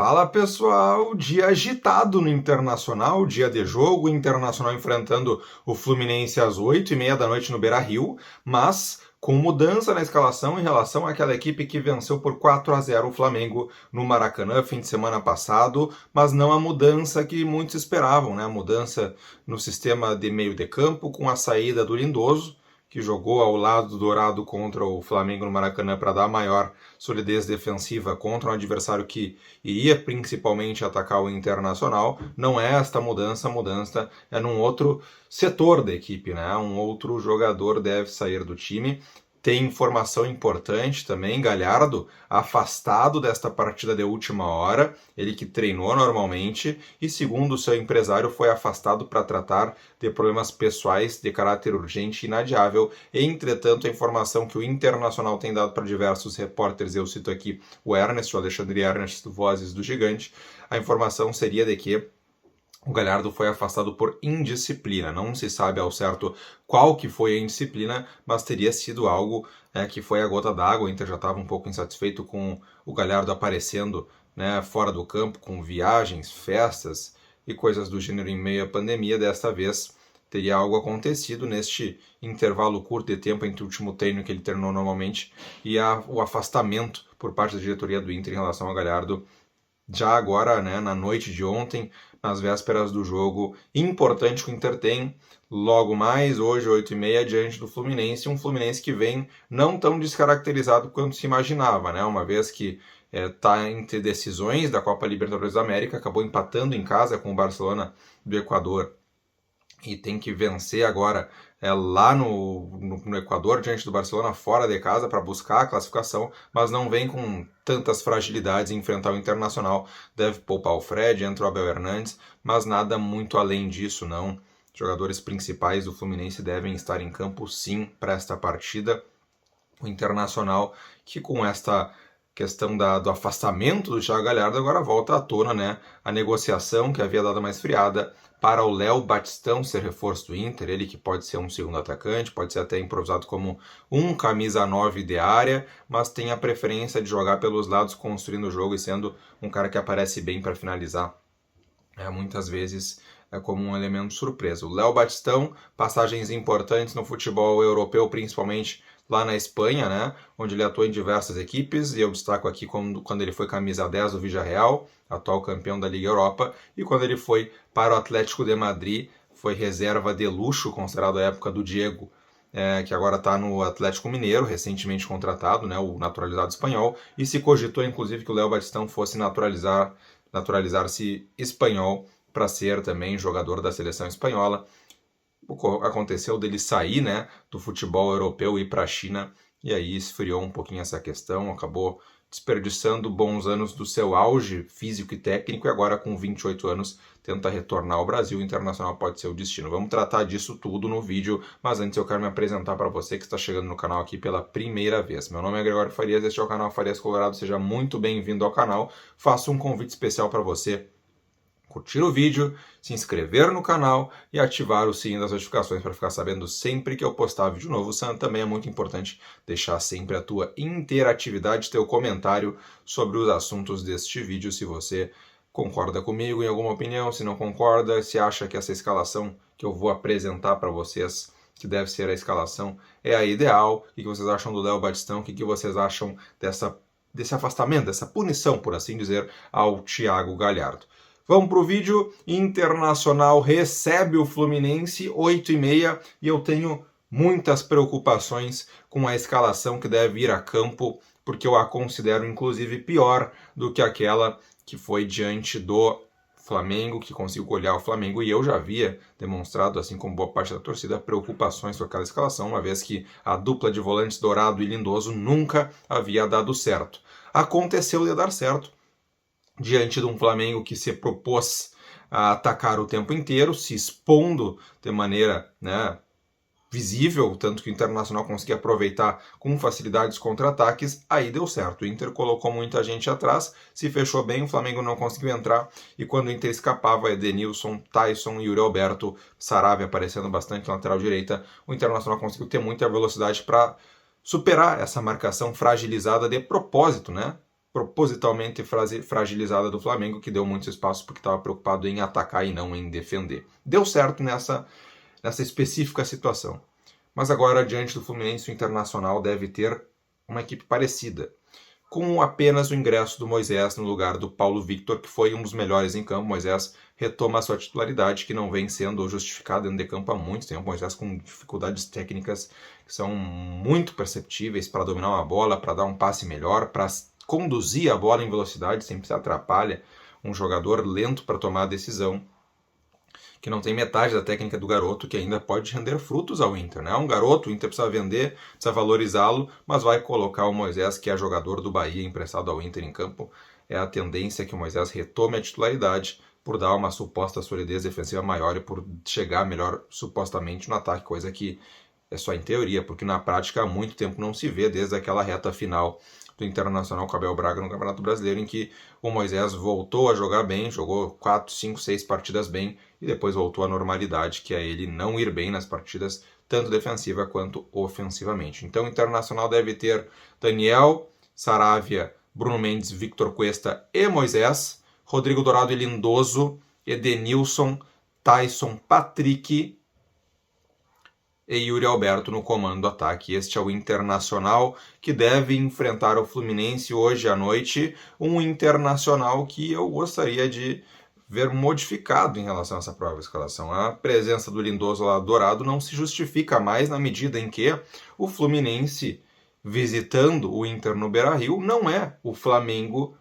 Fala pessoal, dia agitado no Internacional, dia de jogo, Internacional enfrentando o Fluminense às 8h30 da noite no Beira-Rio, mas com mudança na escalação em relação àquela equipe que venceu por 4-0 o Flamengo no Maracanã fim de semana passado, mas não a mudança que muitos esperavam, né? A mudança no sistema de meio de campo com a saída do Lindoso, que jogou ao lado do Dourado contra o Flamengo no Maracanã para dar maior solidez defensiva contra um adversário que iria principalmente atacar o Internacional. Não é esta mudança, a mudança é num outro setor da equipe, né? Um outro jogador deve sair do time. Tem informação importante também, Galhardo afastado desta partida de última hora, ele que treinou normalmente e, segundo o seu empresário, foi afastado para tratar de problemas pessoais de caráter urgente e inadiável. Entretanto, a informação que o Internacional tem dado para diversos repórteres, eu cito aqui o Alexandre Ernest, Vozes do Gigante, a informação seria de que o Galhardo foi afastado por indisciplina. Não se sabe ao certo qual que foi a indisciplina, mas teria sido algo que foi a gota d'água. O Inter já estava um pouco insatisfeito com o Galhardo aparecendo fora do campo, com viagens, festas e coisas do gênero em meio à pandemia. Desta vez teria algo acontecido neste intervalo curto de tempo entre o último treino que ele treinou normalmente e o afastamento por parte da diretoria do Inter em relação ao Galhardo. Já agora, na noite de ontem, nas vésperas do jogo importante que o Inter tem, logo mais, hoje, 8h30, diante do Fluminense, um Fluminense que vem não tão descaracterizado quanto se imaginava, uma vez que está entre decisões da Copa Libertadores da América, acabou empatando em casa com o Barcelona do Equador e tem que vencer agora lá no Equador, diante do Barcelona, fora de casa, para buscar a classificação, mas não vem com tantas fragilidades em enfrentar o Internacional. Deve poupar o Fred, entra o Abel Hernandes, mas nada muito além disso, não. Os jogadores principais do Fluminense devem estar em campo, sim, para esta partida. O Internacional, que com esta questão do afastamento do Thiago Galhardo, agora volta à tona, a negociação que havia dado mais friada para o Léo Batistão ser reforço do Inter, ele que pode ser um segundo atacante, pode ser até improvisado como um camisa 9 de área, mas tem a preferência de jogar pelos lados, construindo o jogo e sendo um cara que aparece bem para finalizar, muitas vezes como um elemento surpresa. O Léo Batistão, passagens importantes no futebol europeu, principalmente lá na Espanha, onde ele atuou em diversas equipes, e eu destaco aqui quando ele foi camisa 10 do Villarreal, atual campeão da Liga Europa, e quando ele foi para o Atlético de Madrid, foi reserva de luxo, considerado a época do Diego, que agora está no Atlético Mineiro, recentemente contratado, o naturalizado espanhol, e se cogitou inclusive que o Léo Batistão fosse naturalizar-se espanhol para ser também jogador da seleção espanhola. Aconteceu dele sair do futebol europeu e ir para a China, e aí esfriou um pouquinho essa questão, acabou desperdiçando bons anos do seu auge físico e técnico, e agora com 28 anos tenta retornar ao Brasil. O Internacional pode ser o destino. Vamos tratar disso tudo no vídeo, mas antes eu quero me apresentar para você que está chegando no canal aqui pela primeira vez. Meu nome é Gregório Farias, este é o canal Farias Colorado, seja muito bem-vindo ao canal. Faço um convite especial para você curtir o vídeo, se inscrever no canal e ativar o sininho das notificações para ficar sabendo sempre que eu postar vídeo novo. Também é muito importante deixar sempre a tua interatividade, teu comentário sobre os assuntos deste vídeo, se você concorda comigo em alguma opinião, se não concorda, se acha que essa escalação que eu vou apresentar para vocês, que deve ser a escalação, é a ideal. O que vocês acham do Léo Batistão? O que vocês acham desse afastamento, dessa punição, por assim dizer, ao Thiago Galhardo? Vamos para o vídeo. Internacional recebe o Fluminense, 8h30, e eu tenho muitas preocupações com a escalação que deve ir a campo, porque eu a considero inclusive pior do que aquela que foi diante do Flamengo, que conseguiu golear o Flamengo, e eu já havia demonstrado, assim como boa parte da torcida, preocupações com aquela escalação, uma vez que a dupla de volantes Dourado e Lindoso nunca havia dado certo. Aconteceu de dar certo, diante de um Flamengo que se propôs a atacar o tempo inteiro, se expondo de maneira visível, tanto que o Internacional conseguia aproveitar com facilidade os contra-ataques. Aí deu certo, o Inter colocou muita gente atrás, se fechou bem, o Flamengo não conseguiu entrar, e quando o Inter escapava, Edenilson, Tyson, Yuri Alberto, Sarabia aparecendo bastante na lateral direita, o Internacional conseguiu ter muita velocidade para superar essa marcação fragilizada de propósito, propositalmente fragilizada do Flamengo, que deu muito espaço porque estava preocupado em atacar e não em defender. Deu certo nessa específica situação. Mas agora, diante do Fluminense, o Internacional deve ter uma equipe parecida, com apenas o ingresso do Moisés no lugar do Paulo Victor, que foi um dos melhores em campo. Moisés retoma a sua titularidade, que não vem sendo justificada dentro de campo há muito tempo. Moisés com dificuldades técnicas que são muito perceptíveis para dominar uma bola, para dar um passe melhor, para conduzir a bola em velocidade, sempre se atrapalha um jogador lento para tomar a decisão, que não tem metade da técnica do garoto, que ainda pode render frutos ao Inter, né? Um garoto, o Inter precisa vender, precisa valorizá-lo, mas vai colocar o Moisés, que é jogador do Bahia, emprestado ao Inter em campo. É a tendência que o Moisés retome a titularidade por dar uma suposta solidez defensiva maior e por chegar melhor supostamente no ataque, coisa que é só em teoria, porque na prática há muito tempo não se vê, desde aquela reta final do Internacional com Abel Braga no Campeonato Brasileiro, em que o Moisés voltou a jogar bem, jogou 4, 5, 6 partidas bem, e depois voltou à normalidade, que é ele não ir bem nas partidas, tanto defensiva quanto ofensivamente. Então o Internacional deve ter Daniel, Saravia, Bruno Mendes, Victor Cuesta e Moisés, Rodrigo Dourado e Lindoso, Edenilson, Tyson, Patrick e Yuri Alberto no comando do ataque. Este é o Internacional, que deve enfrentar o Fluminense hoje à noite, um Internacional que eu gostaria de ver modificado em relação a essa prova de escalação. A presença do Lindoso lá Dourado não se justifica mais na medida em que o Fluminense, visitando o Inter no Beira-Rio, não é o Flamengo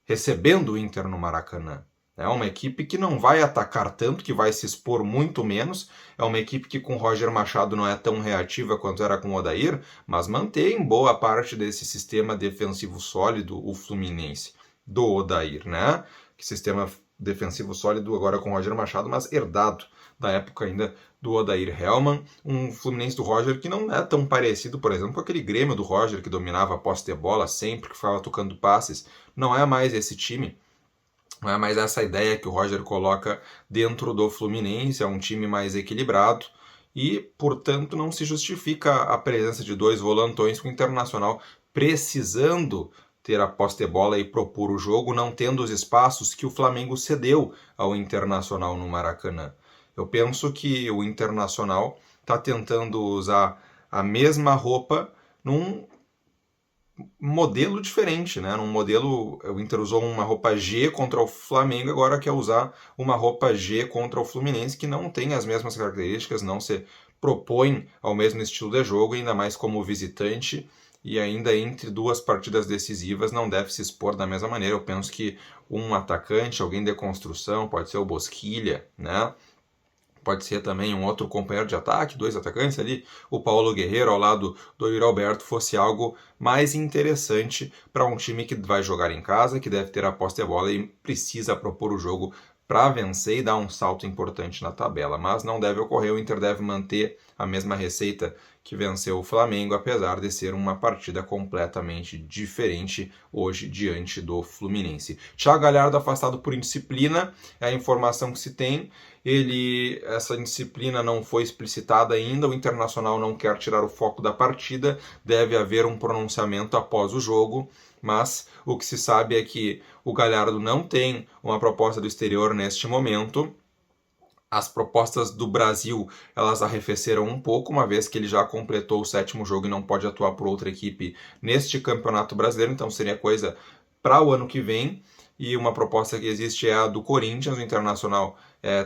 recebendo o Inter no Maracanã. É uma equipe que não vai atacar tanto, que vai se expor muito menos. É uma equipe que com Roger Machado não é tão reativa quanto era com o Odair, mas mantém boa parte desse sistema defensivo sólido, o Fluminense, do Odair, né? Que sistema defensivo sólido agora com Roger Machado, mas herdado da época ainda do Odair Hellmann. Um Fluminense do Roger que não é tão parecido, por exemplo, com aquele Grêmio do Roger que dominava a posse de bola sempre, que ficava tocando passes. Não é mais esse time. Não é mais essa ideia que o Roger coloca dentro do Fluminense, é um time mais equilibrado e, portanto, não se justifica a presença de dois volantões com o Internacional precisando ter a posse de bola e propor o jogo, não tendo os espaços que o Flamengo cedeu ao Internacional no Maracanã. Eu penso que o Internacional está tentando usar a mesma roupa num modelo diferente, né? Num modelo, o Inter usou uma roupa G contra o Flamengo, agora quer usar uma roupa G contra o Fluminense, que não tem as mesmas características, não se propõe ao mesmo estilo de jogo, ainda mais como visitante, e ainda entre duas partidas decisivas não deve se expor da mesma maneira. Eu penso que um atacante, alguém de construção, pode ser o Bosquilha, né? Pode ser também um outro companheiro de ataque, dois atacantes ali, o Paulo Guerreiro ao lado do Yuri Alberto, fosse algo mais interessante para um time que vai jogar em casa, que deve ter a posse de bola e precisa propor o jogo para vencer e dar um salto importante na tabela. Mas não deve ocorrer, o Inter deve manter a mesma receita que venceu o Flamengo, apesar de ser uma partida completamente diferente hoje diante do Fluminense. Thiago Galhardo afastado por indisciplina, é a informação que se tem. Essa indisciplina não foi explicitada ainda, o Internacional não quer tirar o foco da partida, deve haver um pronunciamento após o jogo, mas o que se sabe é que o Galhardo não tem uma proposta do exterior neste momento. As propostas do Brasil, elas arrefeceram um pouco, uma vez que ele já completou o 7º jogo e não pode atuar por outra equipe neste Campeonato Brasileiro, então seria coisa para o ano que vem. E uma proposta que existe é a do Corinthians. O Internacional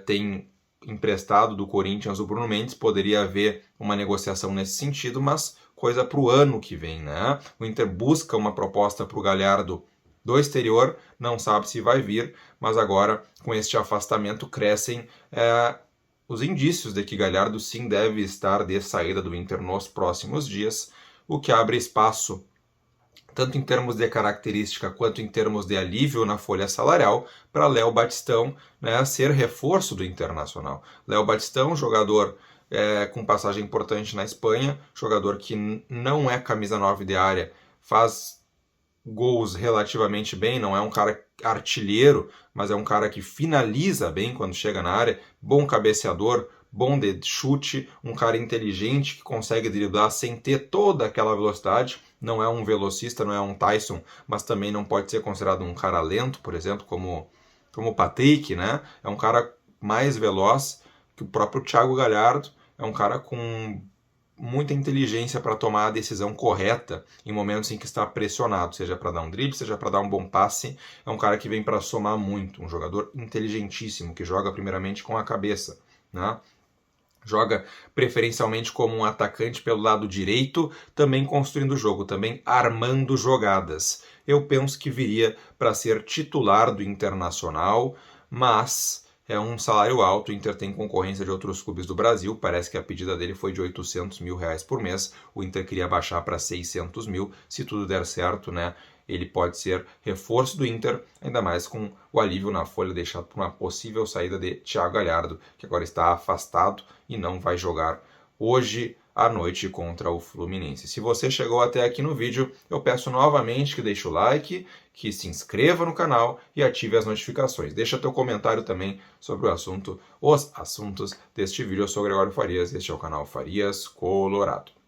tem emprestado do Corinthians o Bruno Mendes, poderia haver uma negociação nesse sentido, mas coisa para o ano que vem, né? O Inter busca uma proposta para o Galhardo do exterior, não sabe se vai vir, mas agora com este afastamento crescem os indícios de que Galhardo sim deve estar de saída do Inter nos próximos dias, o que abre espaço tanto em termos de característica quanto em termos de alívio na folha salarial, para Léo Batistão, né, ser reforço do Internacional. Léo Batistão, jogador com passagem importante na Espanha, jogador que não é camisa 9 de área, faz gols relativamente bem, não é um cara artilheiro, mas é um cara que finaliza bem quando chega na área, bom cabeceador, bom de chute, um cara inteligente que consegue driblar sem ter toda aquela velocidade. Não é um velocista, não é um Tyson, mas também não pode ser considerado um cara lento, por exemplo, como o Patrick, né? É um cara mais veloz que o próprio Thiago Galhardo, é um cara com muita inteligência para tomar a decisão correta em momentos em que está pressionado, seja para dar um drible, seja para dar um bom passe. É um cara que vem para somar muito, um jogador inteligentíssimo, que joga primeiramente com a cabeça, né? Joga preferencialmente como um atacante pelo lado direito, também construindo o jogo, também armando jogadas. Eu penso que viria para ser titular do Internacional, mas é um salário alto. O Inter tem concorrência de outros clubes do Brasil. Parece que a pedida dele foi de 800 mil reais por mês. O Inter queria baixar para 600 mil. Se tudo der certo, né? Ele pode ser reforço do Inter, ainda mais com o alívio na folha deixado por uma possível saída de Thiago Galhardo, que agora está afastado e não vai jogar hoje à noite contra o Fluminense. Se você chegou até aqui no vídeo, eu peço novamente que deixe o like, que se inscreva no canal e ative as notificações. Deixa teu comentário também sobre o assunto, os assuntos deste vídeo. Eu sou o Gregório Farias, este é o canal Farias Colorado.